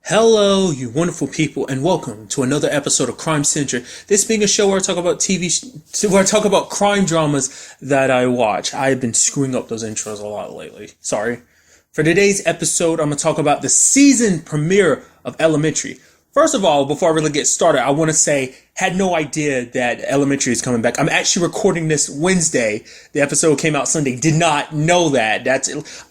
Hello, you wonderful people, and welcome to another episode of Crime Centric. This being a show where I talk about where I talk about crime dramas that I watch. I have been screwing up those intros a lot lately. Sorry. For today's episode, I'm going to talk about the season premiere of Elementary. First of all, before I really get started, I want to say, had no idea that Elementary is coming back. I'm actually recording this Wednesday. The episode came out Sunday. Did not know that.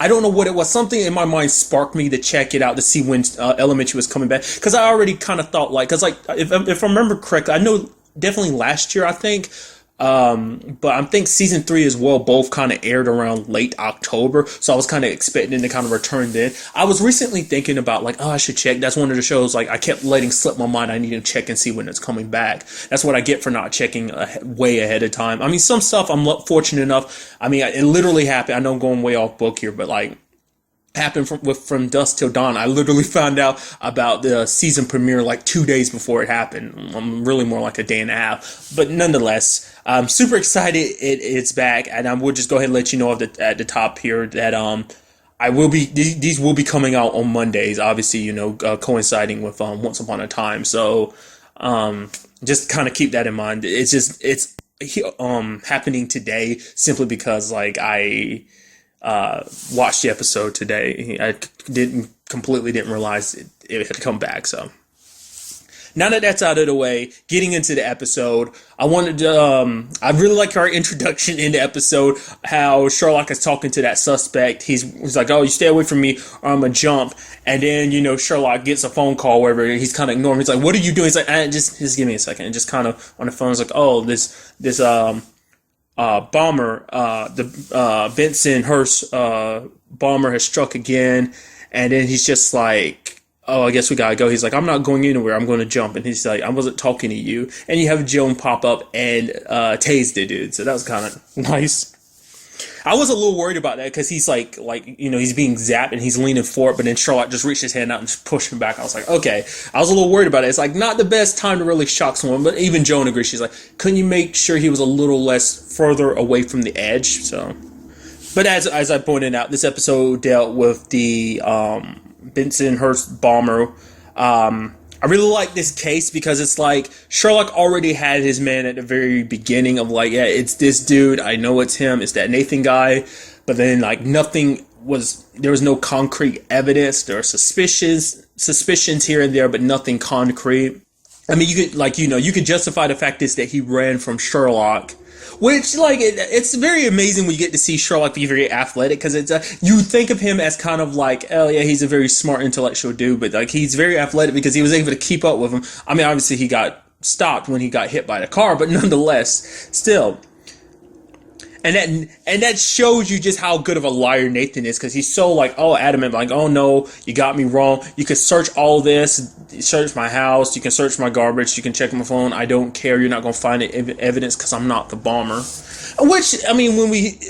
I don't know what it was. Something in my mind sparked me to check it out to see when Elementary was coming back. Because I already kind of thought if I remember correctly, I know definitely last year, I think. But I think season 3 as well both kind of aired around late October, so I was kind of expecting to kind of return then. I was recently thinking about I should check. That's one of the shows I kept letting slip my mind. I need to check and see when it's coming back. That's what I get for not checking way ahead of time. I mean, some stuff I'm fortunate enough. I mean, it literally happened. I know I'm going way off book here, but happened from dusk till dawn. I literally found out about the season premiere 2 days before it happened. I'm really more like a day and a half, but nonetheless, I'm super excited it's back, and I will just go ahead and let you know at the top here that I will be these will be coming out on Mondays, obviously, coinciding with Once Upon a Time. So just kind of keep that in mind. It's happening today simply because I watched the episode today. I didn't realize it had come back. So now that that's out of the way, getting into the episode, I really like our introduction in the episode, how Sherlock is talking to that suspect. He's like, "Oh, you stay away from me or I'm gonna jump." And then, Sherlock gets a phone call wherever he's kind of ignoring him. He's like, "What are you doing?" He's like, just give me a second. And just kind of on the phone, he's like, "Oh, this bomber, the Benson Hurst bomber has struck again." And then he's just like, "Oh, I guess we gotta go." He's like, "I'm not going anywhere. I'm going to jump." And he's like, "I wasn't talking to you." And you have Joan pop up and tase the dude. So that was kind of nice. I was a little worried about that because he's he's being zapped and he's leaning forward, but then Sherlock just reached his hand out and just pushed him back. I was like, okay. I was a little worried about it. It's not the best time to really shock someone, but even Joan agrees. She's like, couldn't you make sure he was a little less further away from the edge? So, but as I pointed out, this episode dealt with the Benson Hurst bomber. I really like this case because it's Sherlock already had his man at the very beginning of yeah, it's this dude. I know it's him. It's that Nathan guy. But then there was no concrete evidence. There are suspicions here and there, but nothing concrete. I mean, you could justify the fact is that he ran from Sherlock. Which, it's very amazing when you get to see Sherlock be very athletic, because you think of him as kind of oh yeah, he's a very smart intellectual dude, but he's very athletic because he was able to keep up with him. I mean, obviously he got stopped when he got hit by the car, but nonetheless, still. And that shows you just how good of a liar Nathan is, because he's so adamant, "Oh no, you got me wrong. You can search all this, search my house, you can search my garbage, you can check my phone. I don't care. You're not gonna find evidence because I'm not the bomber." Which, I mean,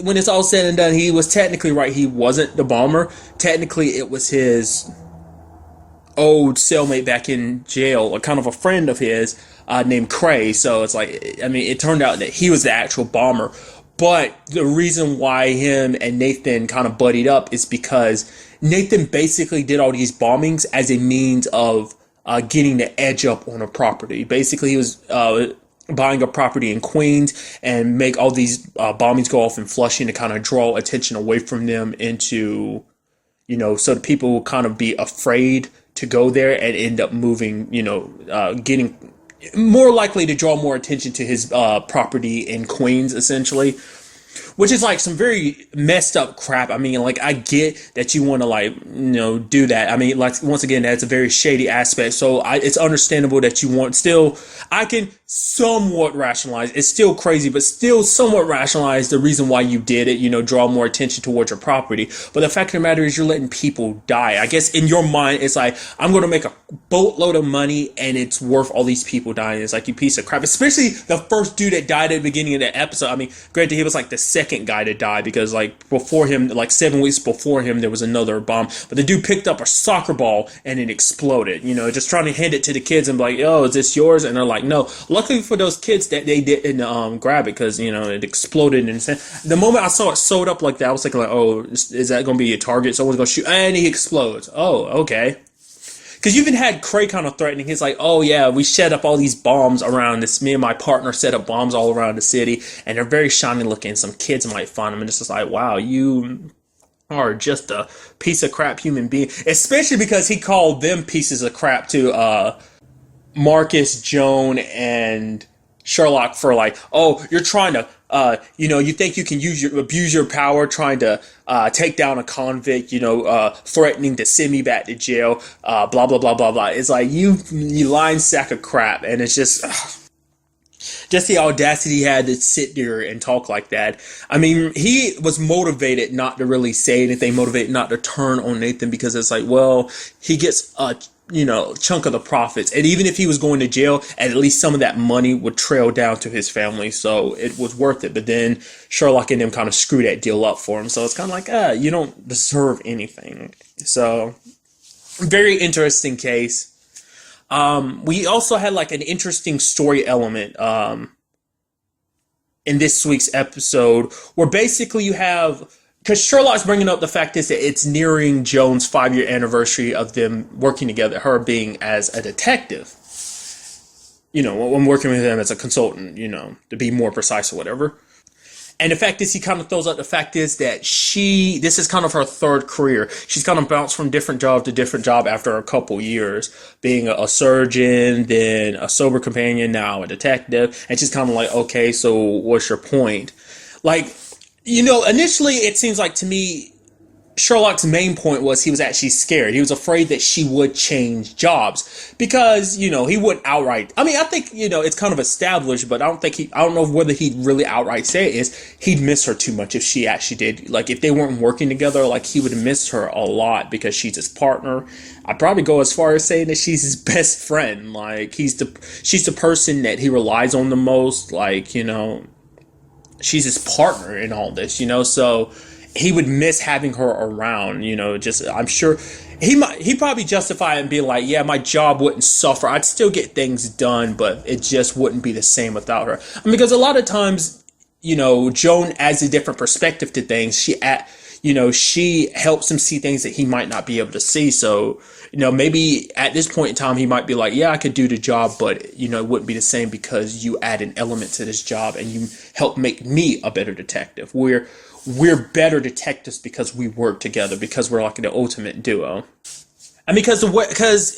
when it's all said and done, he was technically right. He wasn't the bomber. Technically, it was his old cellmate back in jail, or kind of a friend of his named Cray. So it's it turned out that he was the actual bomber. But the reason why him and Nathan kind of buddied up is because Nathan basically did all these bombings as a means of getting the edge up on a property. Basically, he was buying a property in Queens and make all these bombings go off in Flushing to kind of draw attention away from them into, so that people will kind of be afraid to go there and end up moving, getting more likely to draw more attention to his property in Queens, essentially. Which is some very messed up crap. I mean, I get that you want to do that. I mean, once again, that's a very shady aspect. So it's understandable that you want I can somewhat rationalize. It's still crazy, but still somewhat rationalize the reason why you did it, draw more attention towards your property. But the fact of the matter is you're letting people die. I guess in your mind, it's I'm going to make a boatload of money and it's worth all these people dying. It's you piece of crap. Especially the first dude that died at the beginning of the episode. I mean, granted, he was the second guy to die because before him, 7 weeks before him, there was another bomb. But the dude picked up a soccer ball and it exploded, just trying to hand it to the kids and be "Oh, is this yours?" And they're like, "No." Luckily for those kids that they didn't grab it, because it exploded. And the moment I saw it sewed up like that, I was thinking "Oh, is that going to be a target? Someone's going to shoot?" And he explodes. Oh, okay. because you even had Cray kind of threatening. He's like, oh yeah, we set up all these bombs around this. Me and my partner set up bombs all around the city, and they're very shiny looking. Some kids might find them, and it's just like, wow, you are just a piece of crap human being. Especially because he called them pieces of crap to Marcus, Joan, and Sherlock for like, oh, you're trying to, you think you can abuse your power, trying to take down a convict, threatening to send me back to jail, blah blah blah blah blah. It's like you lying sack of crap, and it's just the audacity he had to sit there and talk like that. I mean, he was motivated not to really say anything, motivated not to turn on Nathan, because it's like, well, he gets a chunk of the profits. And even if he was going to jail, at least some of that money would trail down to his family. So it was worth it. But then Sherlock and them kind of screw that deal up for him. So it's kind of like, you don't deserve anything. So very interesting case. We also had like an interesting story element in this week's episode, where basically you have, because Sherlock's bringing up the fact is that it's nearing Joan's 5-year anniversary of them working together, her being as a detective, when working with him as a consultant, to be more precise or whatever. And the fact is, he kind of throws out the fact is that this is kind of her third career. She's kind of bounced from different job to different job after a couple years, being a surgeon, then a sober companion, now a detective. And she's kind of like, okay, so what's your point? Like, initially it seems like to me, Sherlock's main point was he was actually scared. He was afraid that she would change jobs because, he wouldn't outright. I mean, I think, it's kind of established, but I don't know whether he'd really outright say it is he'd miss her too much if she actually did. Like, if they weren't working together, like, he would miss her a lot because she's his partner. I'd probably go as far as saying that she's his best friend. Like, she's the person that he relies on the most. Like, she's his partner in all this, so he would miss having her around, I'm sure he probably justify it and be like, yeah, my job wouldn't suffer. I'd still get things done, but it just wouldn't be the same without her. I mean, because a lot of times, Joan adds a different perspective to things. She helps him see things that he might not be able to see. So, maybe at this point in time, he might be like, yeah, I could do the job, but, it wouldn't be the same because you add an element to this job and you help make me a better detective. We're better detectives because we work together, because we're like the ultimate duo. And because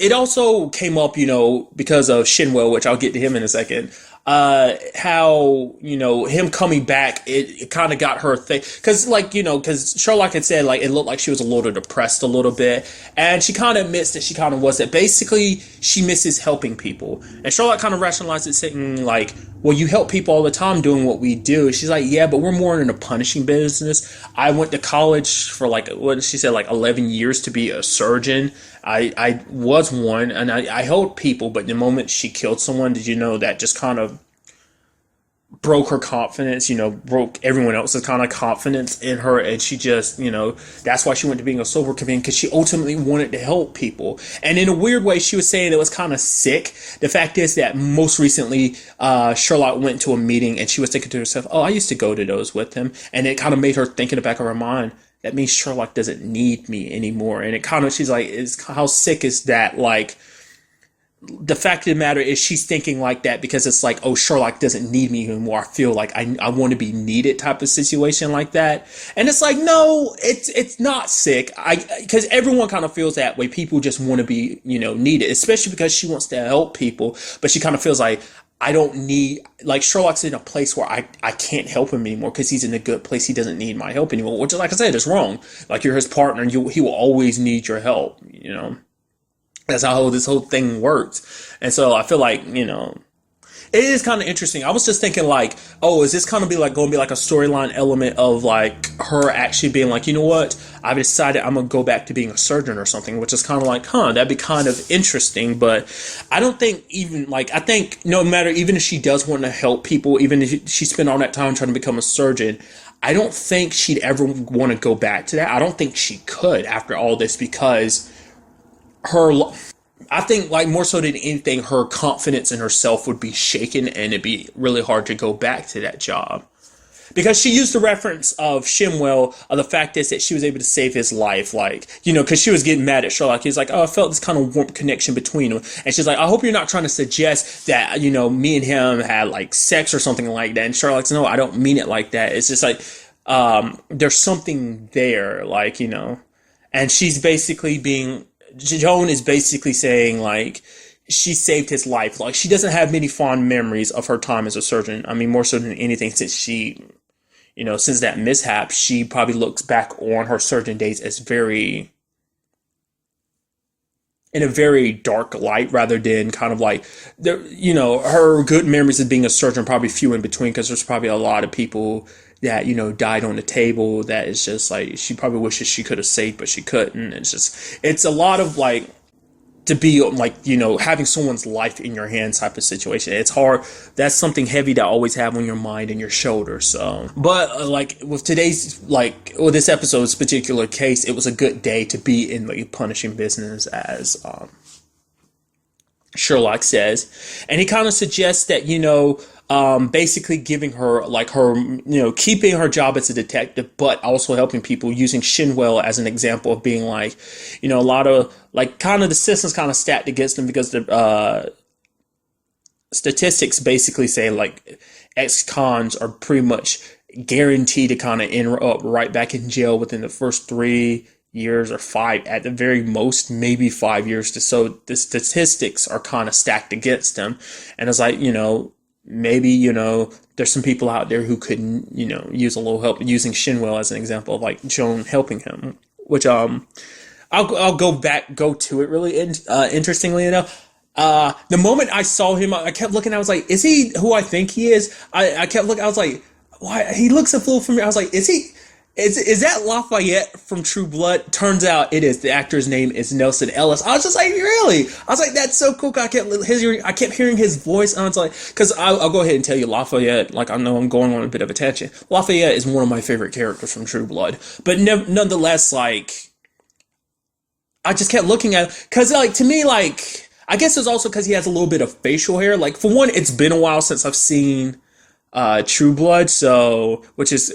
it also came up, because of Shinwell, which I'll get to him in a second, how, him coming back, it kind of got her thing. Because Sherlock had said, like, it looked like she was a little depressed a little bit. And she kind of admits that she kind of was that. Basically, she misses helping people. And Sherlock kind of rationalized it, saying, like, well, you help people all the time doing what we do. She's like, yeah, but we're more in a punishing business. I went to college for, like, what she said, like 11 years to be a surgeon. I was one, and I helped people, but the moment she killed someone, did you know that just kind of broke her confidence, broke everyone else's kind of confidence in her, and she just, that's why she went to being a sober companion, because she ultimately wanted to help people. And in a weird way, she was saying it was kind of sick. The fact is that most recently, Sherlock went to a meeting, and she was thinking to herself, oh, I used to go to those with him, and it kind of made her think in the back of her mind, that means Sherlock doesn't need me anymore. And it kind of, she's like, how sick is that? Like, the fact of the matter is she's thinking like that because it's like, oh, Sherlock doesn't need me anymore. I feel like I want to be needed type of situation like that. And it's like, no, it's not sick. Because everyone kind of feels that way. People just want to be, needed, especially because she wants to help people. But she kind of feels like, I don't need, like, Sherlock's in a place where I can't help him anymore because he's in a good place. He doesn't need my help anymore, which, like I said, is wrong. Like, you're his partner and he will always need your help, That's how this whole thing works. And so I feel like, it is kind of interesting. I was just thinking like, oh, is this kind of going to be like a storyline element of like her actually being like, you know what? I've decided I'm going to go back to being a surgeon or something, which is kind of like, that'd be kind of interesting. But I don't think I think no matter, even if she does want to help people, even if she spent all that time trying to become a surgeon, I don't think she'd ever want to go back to that. I don't think she could after all this, because I think, like, more so than anything, her confidence in herself would be shaken, and it'd be really hard to go back to that job. because she used the reference of Shimwell, of the fact is that she was able to save his life, like, because she was getting mad at Sherlock. He's like, oh, I felt this kind of warm connection between them. And she's like, I hope you're not trying to suggest that, me and him had like sex or something like that. And Sherlock's, no, I don't mean it like that. It's just like, there's something there, like, and Joan is basically saying, like, she saved his life. Like, she doesn't have many fond memories of her time as a surgeon. I mean, more so than anything, since since that mishap, she probably looks back on her surgeon days as in a very dark light, rather than kind of like, her good memories of being a surgeon probably few in between, because there's probably a lot of people that, died on the table, that is just like, she probably wishes she could have saved, but she couldn't. It's a lot of like, to be like, having someone's life in your hands type of situation. It's hard. That's something heavy to always have on your mind and your shoulders. So, but like with this episode's particular case, it was a good day to be in the punishing business, as Sherlock says. And he kind of suggests that, basically giving her like keeping her job as a detective, but also helping people, using Shinwell as an example of being like, a lot of like kind of the system's kind of stacked against them, because the statistics basically say like ex-cons are pretty much guaranteed to kind of end up right back in jail within the first 3 years, or 5 at the very most, maybe 5 years. So the statistics are kind of stacked against them. And it's like, maybe, there's some people out there who could, use a little help, using Shinwell as an example of like Joan helping him, which, I'll go to it really interestingly enough. The moment I saw him, I kept looking, I was like, is he who I think he is? I kept looking, I was like, why? He looks a fool for me. I was like, is that Lafayette from True Blood? Turns out it is. The actor's name is Nelson Ellis. I was just like, really? I was like, that's so cool. I kept hearing his voice. And I was like, because I'll go ahead and tell you, Lafayette, like, I know I'm going on a bit of a tangent. Lafayette is one of my favorite characters from True Blood. But nonetheless, like, I just kept looking at it. Because, like, to me, like, I guess it's also because he has a little bit of facial hair. Like, for one, it's been a while since I've seen True Blood, so, which is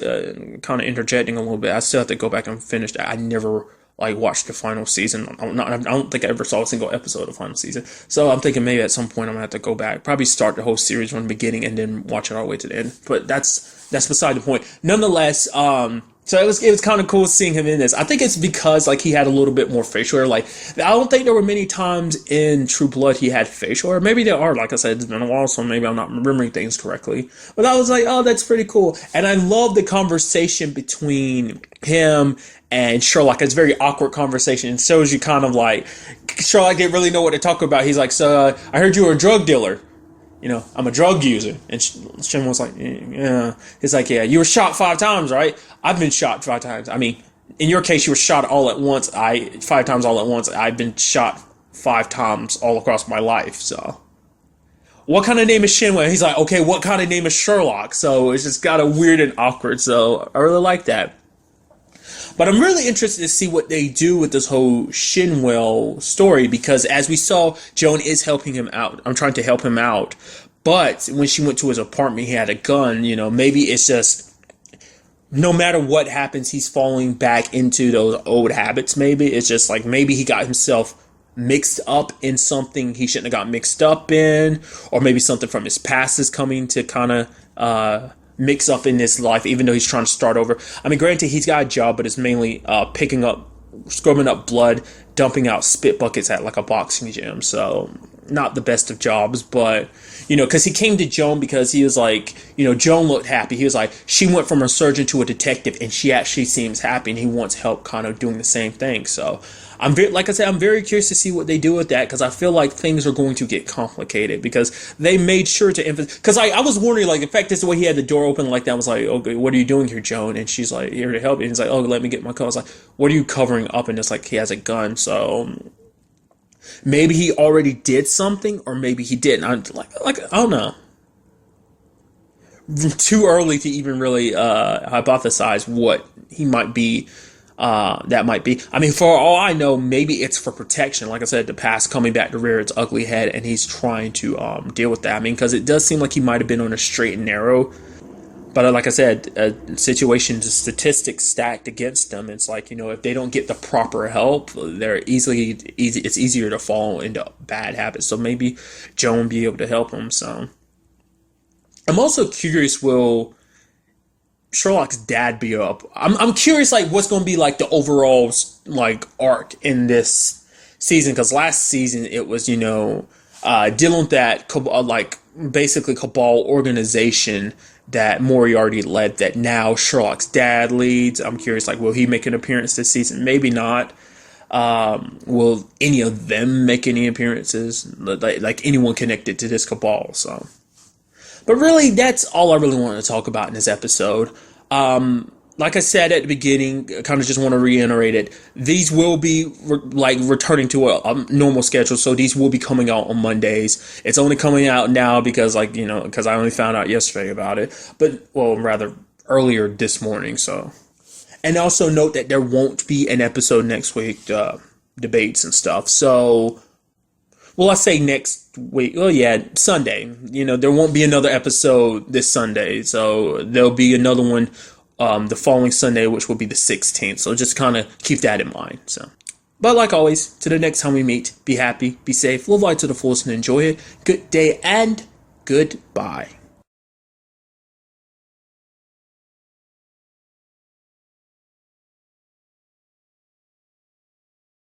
kind of interjecting a little bit. I still have to go back and finish that. I never like watched the final season. I don't think I ever saw a single episode of final season. So I'm thinking maybe at some point I'm gonna have to go back, probably start the whole series from the beginning and then watch it all the way to the end. But that's beside the point. Nonetheless, so it was kind of cool seeing him in this. I think it's because like he had a little bit more facial hair. Like, I don't think there were many times in True Blood he had facial hair. Maybe there are. Like I said, it's been a while, so maybe I'm not remembering things correctly. But I was like, oh, that's pretty cool. And I love the conversation between him and Sherlock. It's a very awkward conversation. It shows you kind of like Sherlock didn't really know what to talk about. He's like, so I heard you were a drug dealer. I'm a drug user. And Shin was like, yeah. He's like, yeah, you were shot 5 times, right? I've been shot 5 times. I mean, in your case, you were shot all at once. 5 times all at once. I've been shot 5 times all across my life. So, what kind of name is Shinwell? He's like, okay, what kind of name is Sherlock? So, it's just got a weird and awkward. So, I really like that. But I'm really interested to see what they do with this whole Shinwell story, because as we saw, Joan is helping him out. I'm trying to help him out. But when she went to his apartment, he had a gun. Maybe it's just, no matter what happens, he's falling back into those old habits. Maybe it's just like, maybe he got himself mixed up in something he shouldn't have got mixed up in. Or maybe something from his past is coming to kind of mix up in his life, even though he's trying to start over. I mean, granted, he's got a job, but it's mainly scrubbing up blood, dumping out spit buckets at like a boxing gym. So not the best of jobs, but because he came to Joan because he was like, Joan looked happy. He was like, she went from a surgeon to a detective and she actually seems happy, and he wants help kind of doing the same thing. So I'm very curious to see what they do with that, because I feel like things are going to get complicated, because they made sure to emphasize, because I was wondering, like, in fact, this is the way he had the door open like that. I was like, okay, what are you doing here, Joan? And she's like, here to help you. And he's like, oh, let me get my coat. I was like, what are you covering up? And it's like, he has a gun. So maybe he already did something, or maybe he didn't. I'm like I don't know. Too early to even really hypothesize what he might be. That might be. I mean, for all I know, maybe it's for protection. Like I said, the past coming back to rear its ugly head, and he's trying to deal with that. I mean, because it does seem like he might have been on a straight and narrow But like I said, situations, statistics stacked against them. It's like, if they don't get the proper help, it's easier to fall into bad habits. So maybe Joe will be able to help them. So I'm also curious, will Sherlock's dad be up? I'm curious, like, what's going to be like the overall like arc in this season, because last season it was dealing with that like basically cabal organization that Moriarty led, that now Sherlock's dad leads. I'm curious, like, will he make an appearance this season? Maybe not. Will any of them make any appearances, like anyone connected to this cabal? So, but really, that's all I really wanted to talk about in this episode. Like I said at the beginning, I kind of just want to reiterate it. These will be returning to a normal schedule, so these will be coming out on Mondays. It's only coming out now because because I only found out yesterday about it, but rather earlier this morning. So, and also note that there won't be an episode next week, debates and stuff. So, I say next week. Oh yeah, Sunday. There won't be another episode this Sunday, so there'll be another one the following Sunday, which will be the 16th. So just kind of keep that in mind. So, but like always, to the next time we meet, be happy, be safe, live life to the fullest, and enjoy it. Good day and goodbye.